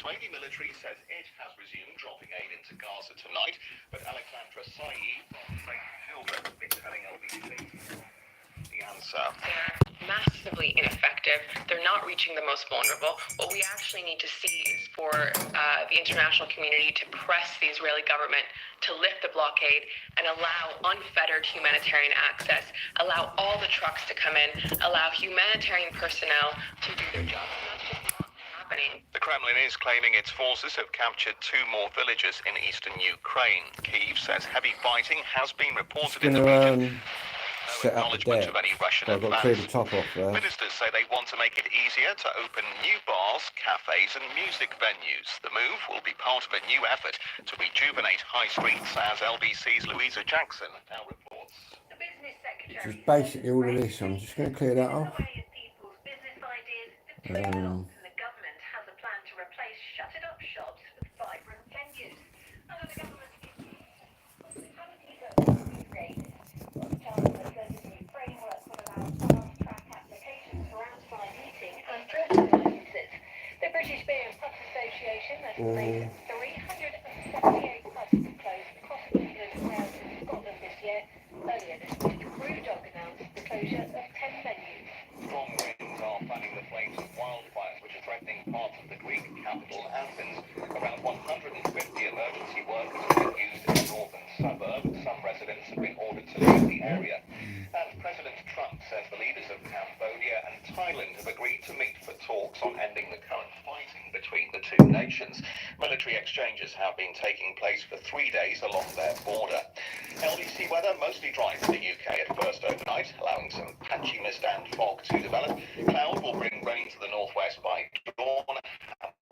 Israeli military says it has resumed dropping aid into Gaza tonight, but Alexandra Saeed from St. Hilda is telling LBC the answer. They're massively ineffective. They're not reaching the most vulnerable. What we actually need to see is for the international community to press the Israeli government to lift the blockade and allow unfettered humanitarian access, allow all the trucks to come in, allow humanitarian personnel to do their jobs. And that's just not happening. The Kremlin is claiming its forces have captured 2 more villages in eastern Ukraine. Kyiv says heavy fighting has been reported in the region. No acknowledgement of any Russian advance. Ministers say they want to make it easier to open new bars, cafes and music venues. The move will be part of a new effort to rejuvenate high streets, as LBC's Louisa Jackson now reports. The business secretary. Which is basically all of this. I'm just going to clear that off. The government has a plan to replace shuttered-up shops with vibrant venues. Under the government's framework will allow fast-track applications for outside eating and drinking licences. The British Beer and Pubs Association estimates 378 pubs to close across England, Wales and Scotland this year. Earlier this week, Brewdog announced the closure of 10 venues. Strong winds are fanning the flames of wildfires which are threatening parts of the Greek capital, Athens. Around 150 emergency workers have been used in the northern suburb. Some residents have been ordered to leave the area. And President Trump says the leaders of Cambodia and Thailand have agreed to meet for talks on ending the current fighting between the 2 nations. Military exchanges have been taking place for 3 days along their border. LBC weather mostly dry for the UK at first overnight, allowing some patchy mist and fog to develop. Cloud will bring rain to the northwest by dawn.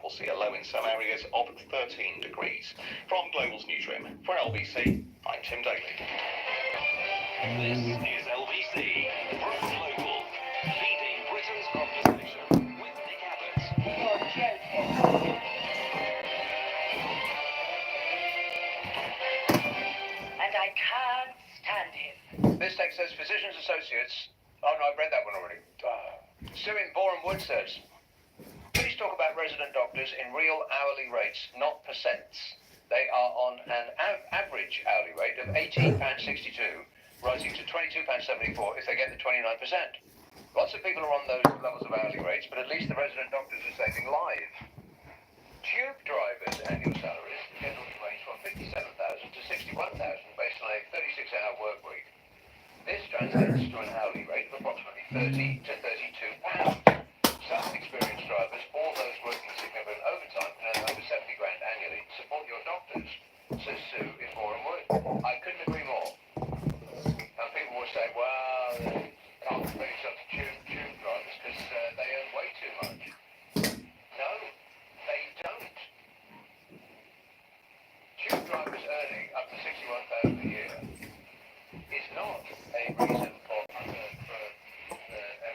We'll see a low in some areas of 13 degrees. From Global's newsroom, for LBC, I'm Tim Daly. This is LBC from Global, leading Britain's conversation with Nick Abbott. And I can't stand him. This text says Physicians Associates. Oh no, I've read that one already. Suing Boreham Wood says, please talk about resident doctors in real hourly rates, not percents. They are on an average hourly rate of £18.62, rising to £22.74 if they get the 29%. Lots of people are on those levels of hourly rates, but at least the resident doctors are saving lives. Tube drivers' annual salaries are scheduled to range from £57,000 to £61,000 based on a 36-hour work week. This translates to an hourly rate of approximately £30 to £32. Some experienced drivers, all those working significant overtime, can earn over 70 grand annually. Support your doctors, says Sue in Boreham Wood. I couldn't agree more. And people will say, well, they can't compare yourself to tube drivers because they earn way too much. No, they don't. Tube drivers earning up to £61,000 a year is not a reason for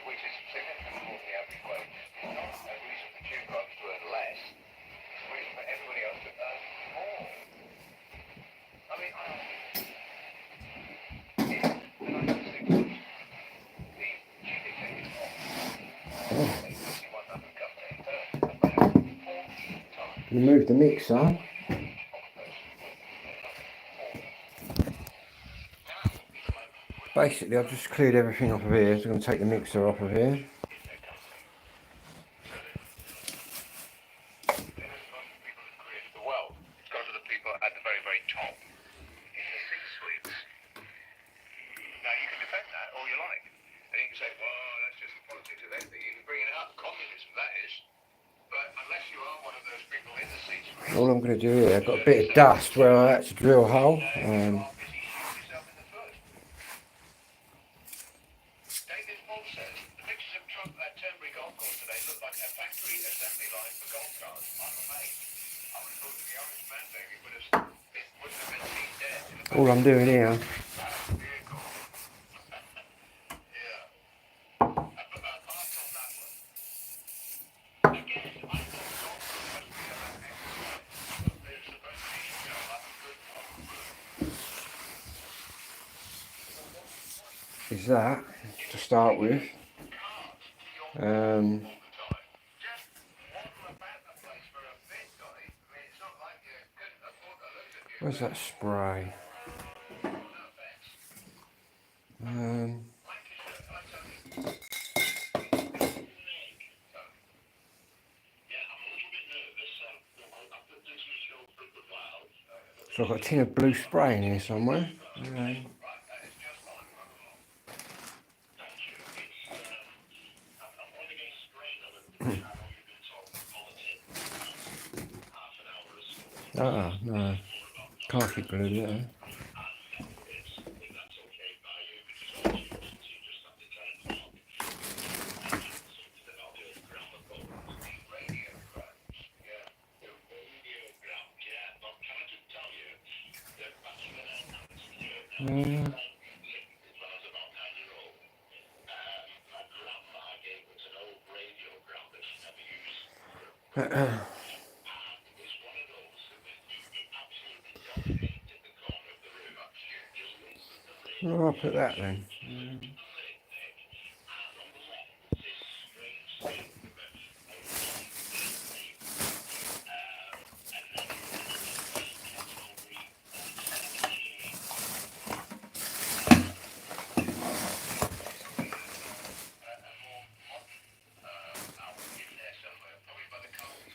which is significantly more than the average wage. It's not a reason for tube drivers to earn less. It's a reason for everybody else to earn more. I mean, in the 1960s, the chief executive officer of a FTSE 100 company earned about 40 times. Remove the mixer. Basically, I've just cleared everything off of here, so I'm going to take the mixer off of here. All I'm going to do here, I've got a bit of dust where I had to drill a hole. All I'm doing here. Is that to start with. Where's that spray? So I've got a tin of blue spray in here somewhere. No. Khaki blue, yeah. Well, I'll put that then.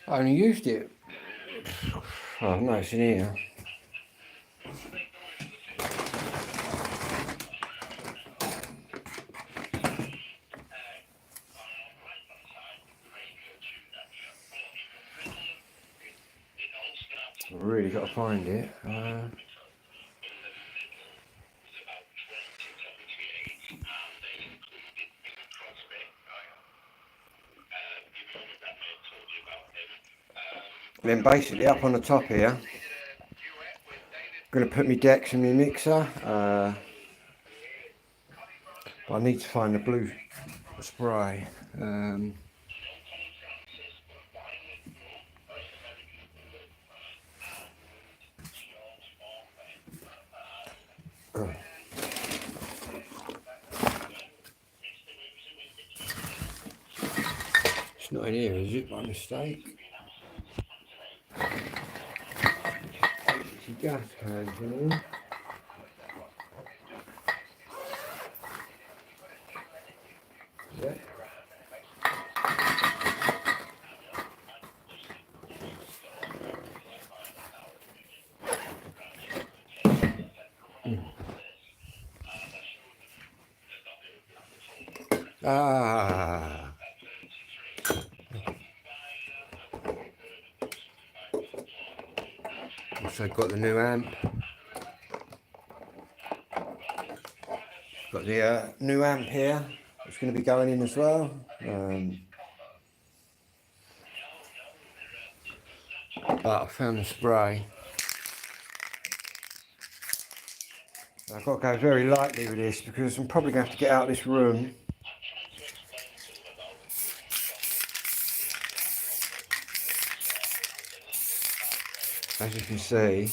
I only used it. Oh no, it's in here. I've really got to find it. Then basically up on the top here, I'm going to put my decks and my mixer. But I need to find the blue spray. It's not in here, is it, by mistake? It's a gas can, you know? Yeah. Ah. Also got the new amp. Got the new amp here. It's going to be going in as well. But I found the spray. I've got to go very lightly with this because I'm probably going to have to get out of this room. As you can see.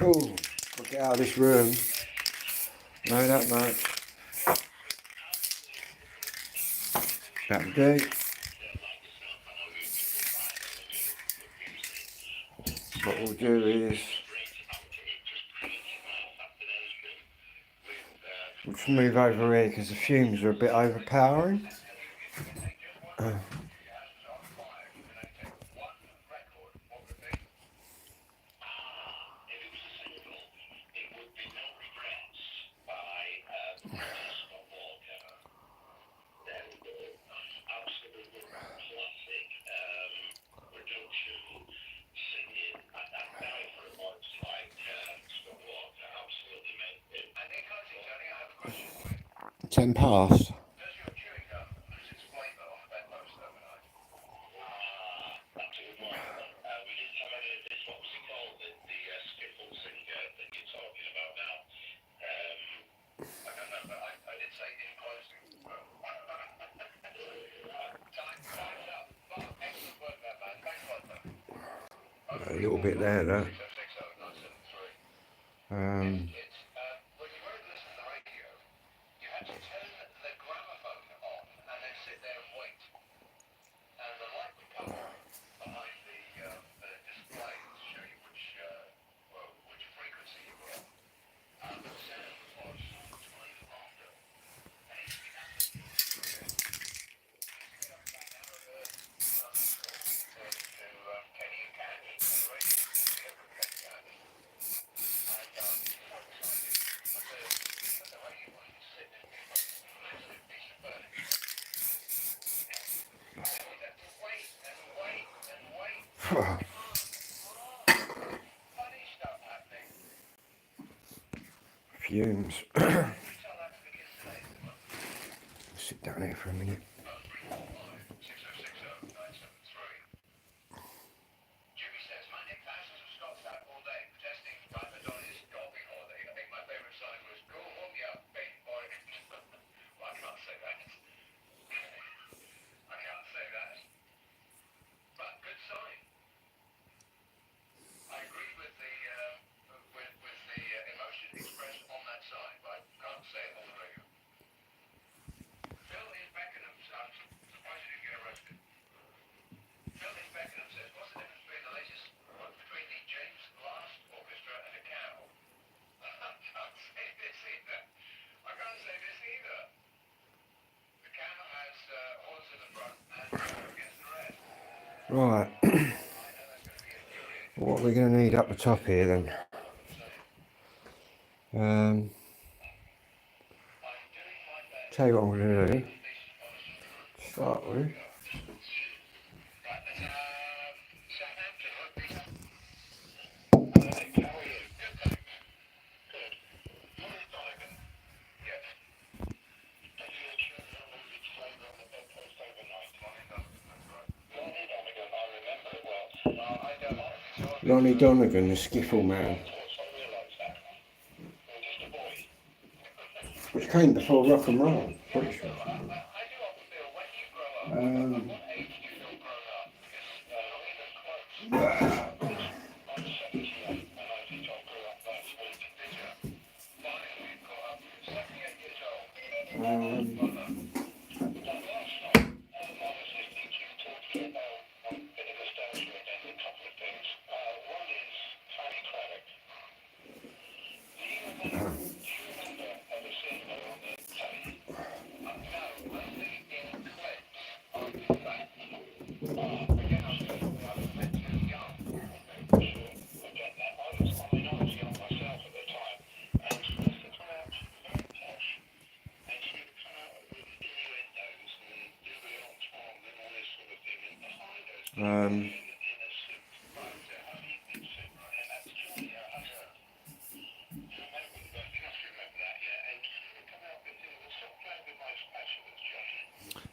Oh, I'll get out of this room. No, that much. That'll do. What we'll do is we'll just move over here because the fumes are a bit overpowering. Ten past. a little bit there, look. When you were to listen to the radio, you had to turn the gramophone on and then sit there and wait. And the light would come on behind the display to show you which frequency you were on. The sound was time after. And it used to be absolutely to Kenny and Candy on the radio, the open Kenny Candy. And so excited. But the radio was sitting in a massive piece of furniture. And we'd have to wait and wait and wait. Funny stuff happening. Fumes. We tell that to the kids today. Sit down here for a minute. 6060 973. Jimmy says, Manic thousands of Scots out all day protesting Papa Donny's golfing holiday. I think my favourite sign was, go home, you big boy. Well, I can't say that. I can't say that. But good sign. I agree with the emotion expressed on that sign, but I can't say it on the radio. Phil in Beckenham, I'm surprised you didn't get arrested. Phil in Beckenham says, what's the difference between the latest, between the James Last Orchestra and a cow? I can't say this either. The cow has horns in the front and against the rest. Right. What we're going to need up the top here then? Tell you what I'm going to do. Start with. Lonnie Donegan, the skiffle man. Which came before rock and roll, pretty sure.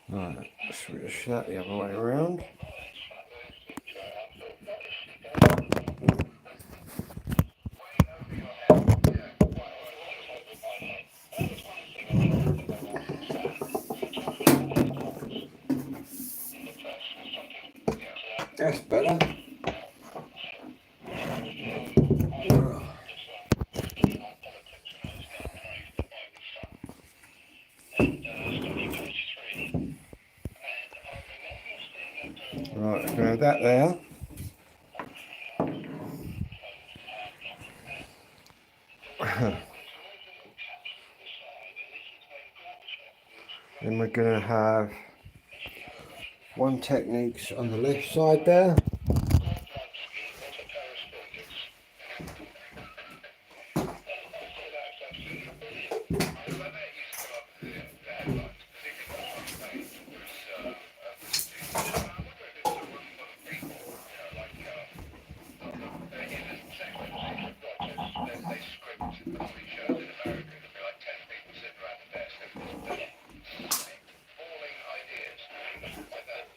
Right, switch that the other way around. That's better. Right, we're going to have that there. Then we're going to have one Technics on the left side there.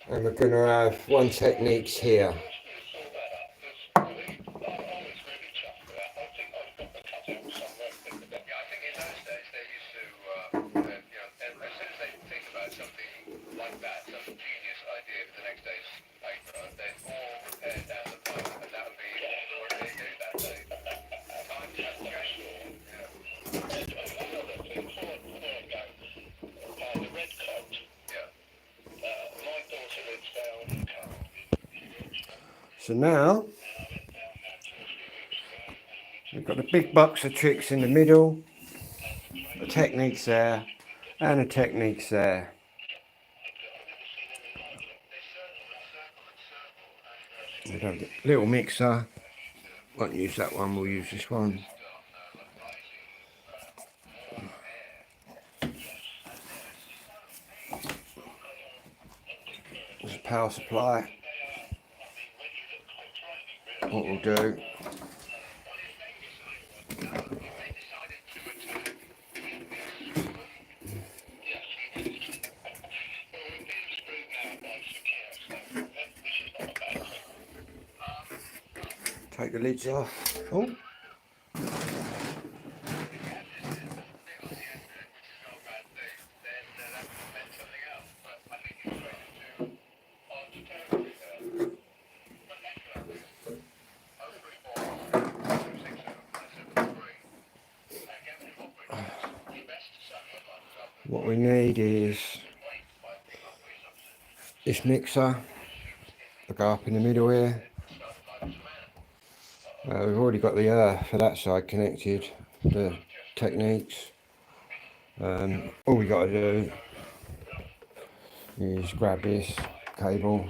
And we're going to have one Techniques here. So now we've got a big box of tricks in the middle, the techniques there, and the techniques there. We've got a little mixer. Won't use that one, we'll use this one. There's a power supply. What we'll do, take the lids off. Oh. What we need is this mixer to go up in the middle here. We've already got the for that side connected, the techniques. All we got to do is grab this cable,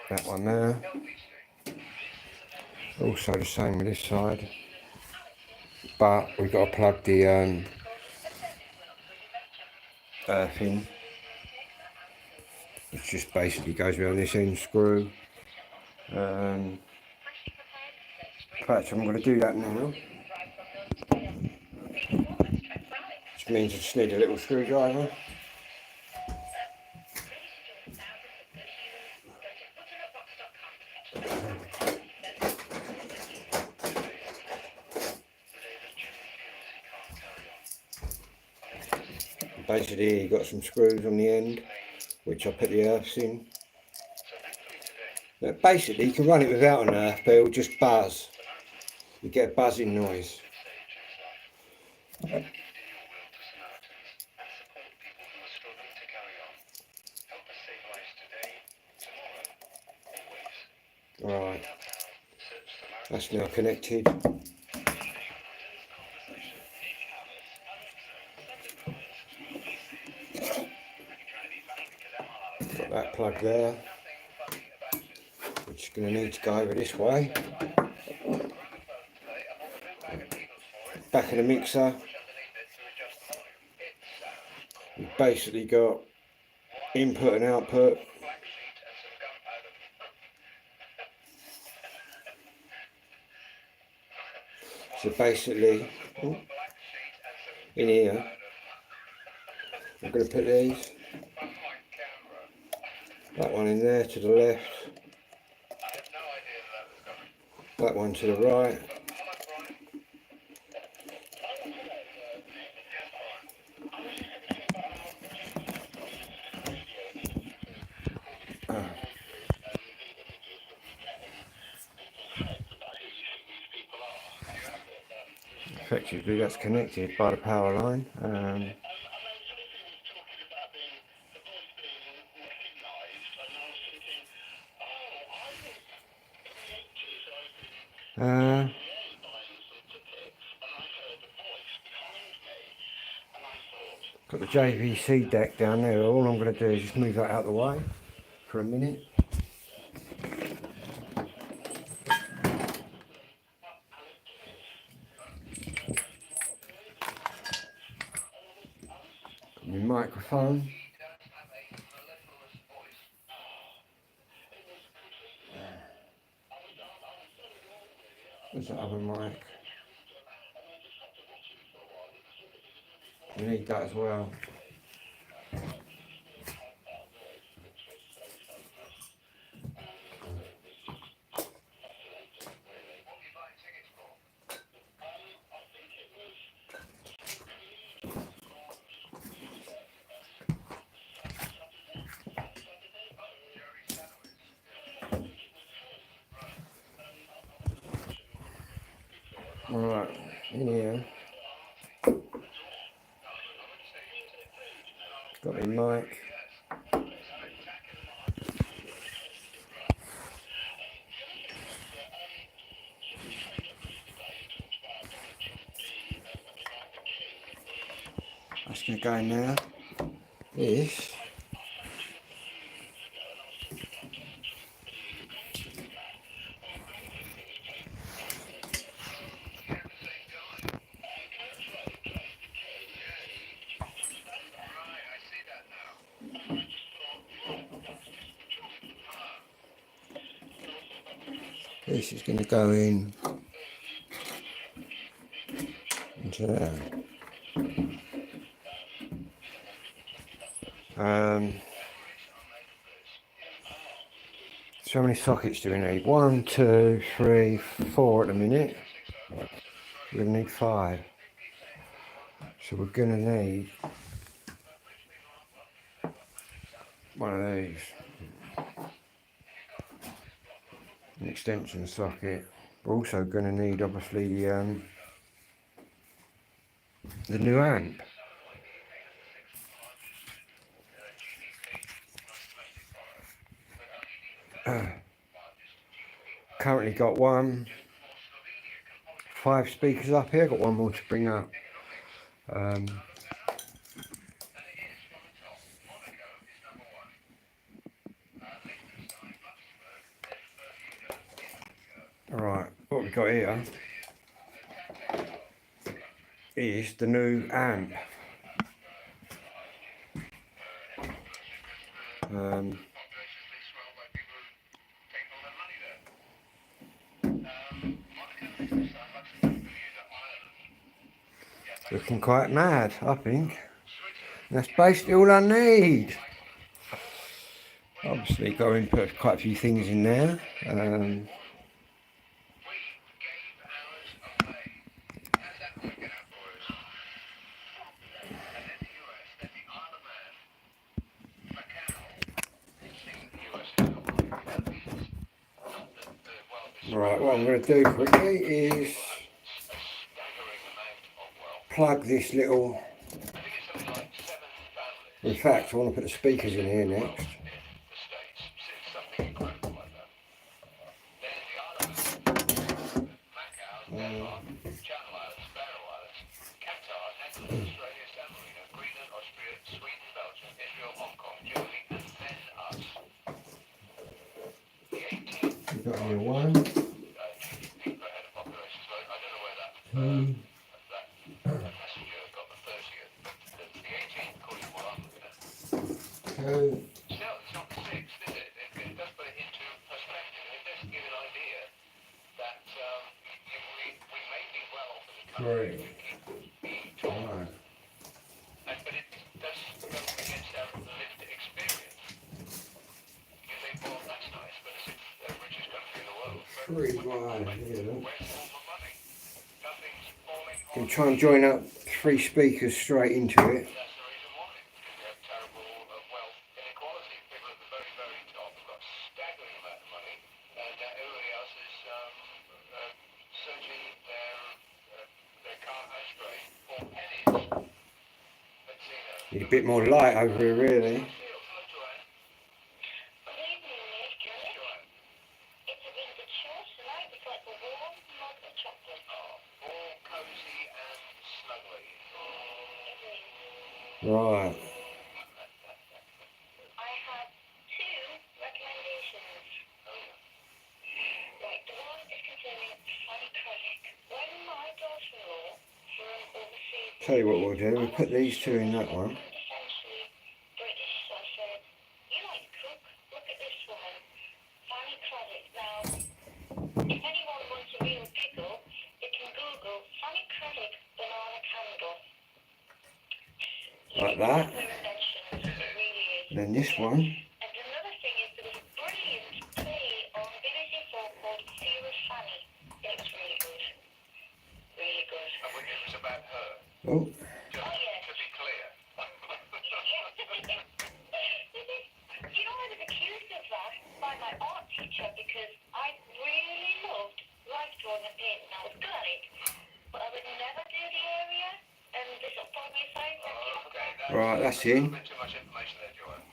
that one there. Also the same with this side, but we've got to plug the earth in, which just basically goes around this end screw. In fact, I'm going to do that now. Which means I just need a little screwdriver. Basically, you've got some screws on the end, which I put the earths in. But basically, you can run it without an earth, but it'll just buzz. You get a buzzing noise. Right, that's now connected. Got that plug there, which is going to need to go over this way. Back of the mixer, we've basically got input and output. So basically, in here, I'm going to put these, that one in there to the left, that one to the right. Effectively, that's connected by the power line. Got the JVC deck down there. All I'm going to do is just move that out of the way for a minute. My microphone. There's that other mic. We need that as well. Alright, in here, got my mic, going now is this is going to go in into there. So how many sockets do we need? 1, 2, 3, 4 at the minute. We're going to need 5. So we're going to need one of these. An extension socket. We're also going to need obviously the new amp. Currently got 5 speakers up here, got one more to bring up. Alright, what we've got here is the new amp. Looking quite mad, I think. That's basically all I need. Obviously got to input quite a few things in there. Right, what I'm going to do quickly is plug this little, in fact I want to put the speakers in here next. We've got here 1, 2, 2, 3. Right. Can try and join up 3 speakers straight into it. Need a bit more light over here, really. Right. I have 2 recommendations. Right, the one is concerning funny credit. When my daughter-in-law from overseas... Tell you what we'll do, we'll put these 2 in that one. Essentially British, so I said, you like to cook? Look at this woman. Fanny Craddock. Now, if anyone wants a real giggle, they can Google Fanny Craddock banana candle. Like that. Really and then this one. And another thing is there was a brilliant play on BBC4 called Fear of Fanny. It was really good. Really good. And it was about her. Oh. Just to be clear. You know, I was accused of that by my art teacher because I really loved life drawing and painting. I was good at it, but I would never do the area and this will probably aside. Right, that's in. Too much information there, Joanne.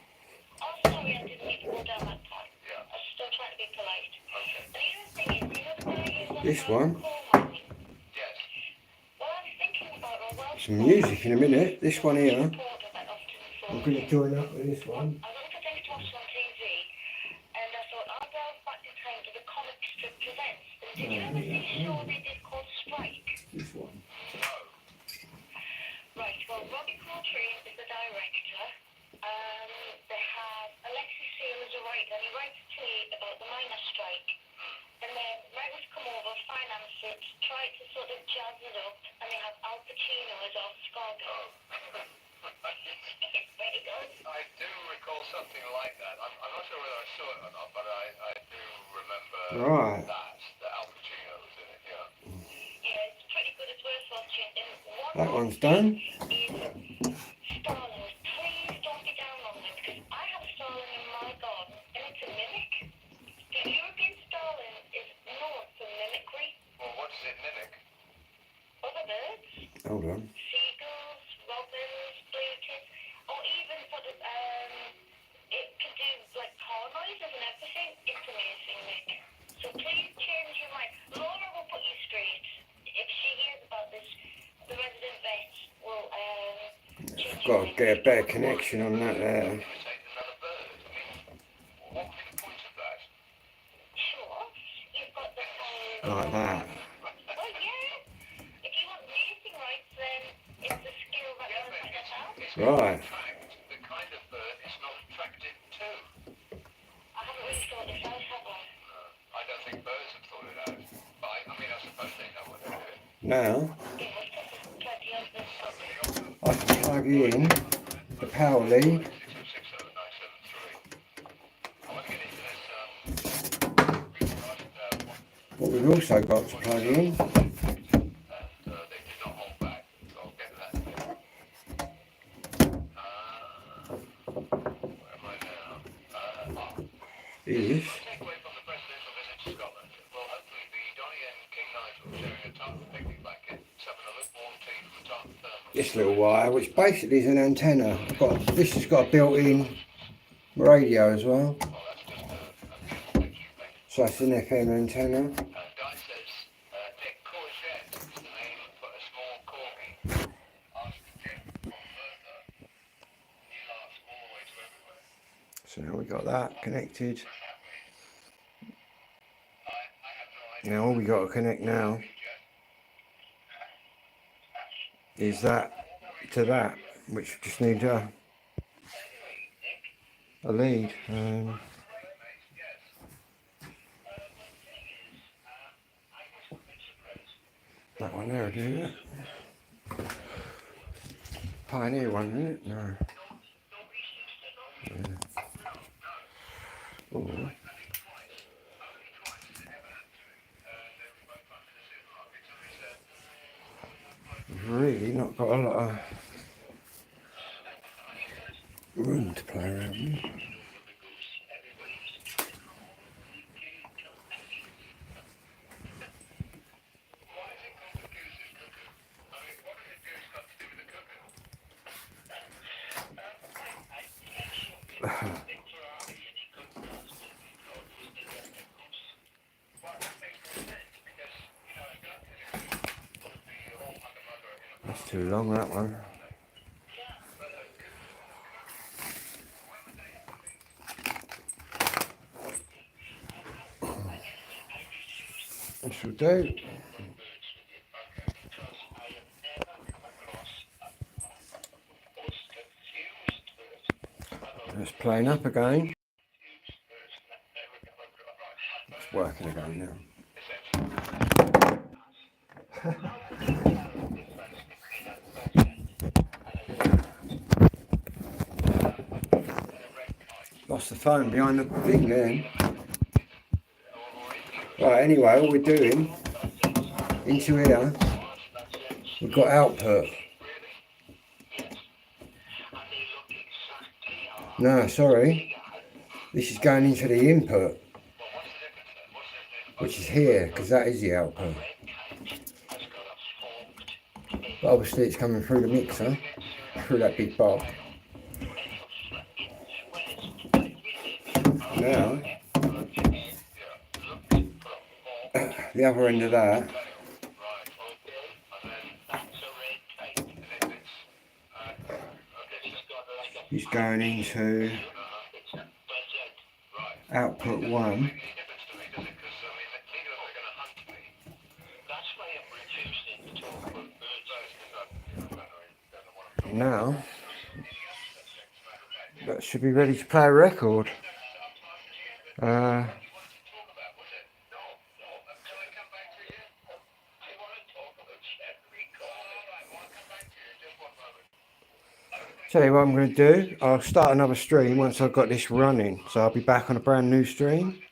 Oh, sorry, I didn't need to go down that path. Yeah. I was still trying to be polite. Okay. And the other thing is, you know the guy who's on This one. coal mining? Yes. Well, I was thinking about, well, some music in a minute. This one here, reporter that often saw I'm going to join up with this one. I was on to watch on TV, and I thought I'll delve back in time to the comic strip presents. And did you ever see a show they did called Strike? This one. Right, well, Robbie Coltrane is the director. They have Alexis Seal as a writer, and he writes a play about the miners' strike. And then writers come over, finance it, try to sort of jazz it up, and they have Al Pacino as our Scargo. It's very good. I do recall something like that. I'm not sure whether I saw it or not, but I do remember Right. that Al Pacino was in it, yeah. Yeah, it's pretty good. It's worth watching. And That one's done. is Starling. Please don't be down on them, because I have a Starling in my garden, and it's a mimic. The European Starling is known for mimicry. Well, what does it mimic? Other birds, Hold on. seagulls, robins, blue-tits, or even sort of, it can do like car noises and everything. It's amazing, Nick. So please change your mind. Laura will put you straight. If she hears about this, the resident vet will, change your Got to mind. get a better connection on that there. Imitate another bird. I mean, what would be the point of that? Sure, you've got the Like that. Well, yeah. If you want music rights, then it's a skill that Yeah, will but find us out. it's Right. attract the kind of bird it's not attracted to. I haven't really thought this out, have I? I don't think birds have thought it out. But I mean, I suppose they know what they're doing. Now, There must have been plenty of this. I can plug in the power lead. 6060973. I want to get into this, What we've also got to plug in, they did not hold back. So I'll get to that in a minute. Where am I now? is Takeaway from the presidential visit to Scotland will hopefully be Donnie and King Nigel sharing a tartan picnic blanket, suffering a lukewarm tea from the tartan thermos. this little wire, which basically is an antenna. This has got a built-in radio as well. Well, that's just a beautiful picture, mate. So that's an FM antenna. Guy says, Dick Courgette is the name for a small corgi. Ask Dick or Bertha. He laughs all the way to everywhere. So now we got that connected. I have no idea. Now all we got to connect now is that to that, which just needs a lead. That one there, didn't it? Pioneer one, isn't it? No. Yeah. Oh. We've really not got a lot of room to play around with. That's too long, that one. This will do. It's playing up again. It's working again now. Lost the phone behind the thing then. Right, anyway, all we're doing into here, we've got output. No, sorry. This is going into the input, which is here, because that is the output. But obviously it's coming through the mixer, through that big box. Now, the other end of that is going into output 1. Now that should be ready to play a record. Tell you what I'm going to do, I'll start another stream once I've got this running, so I'll be back on a brand new stream.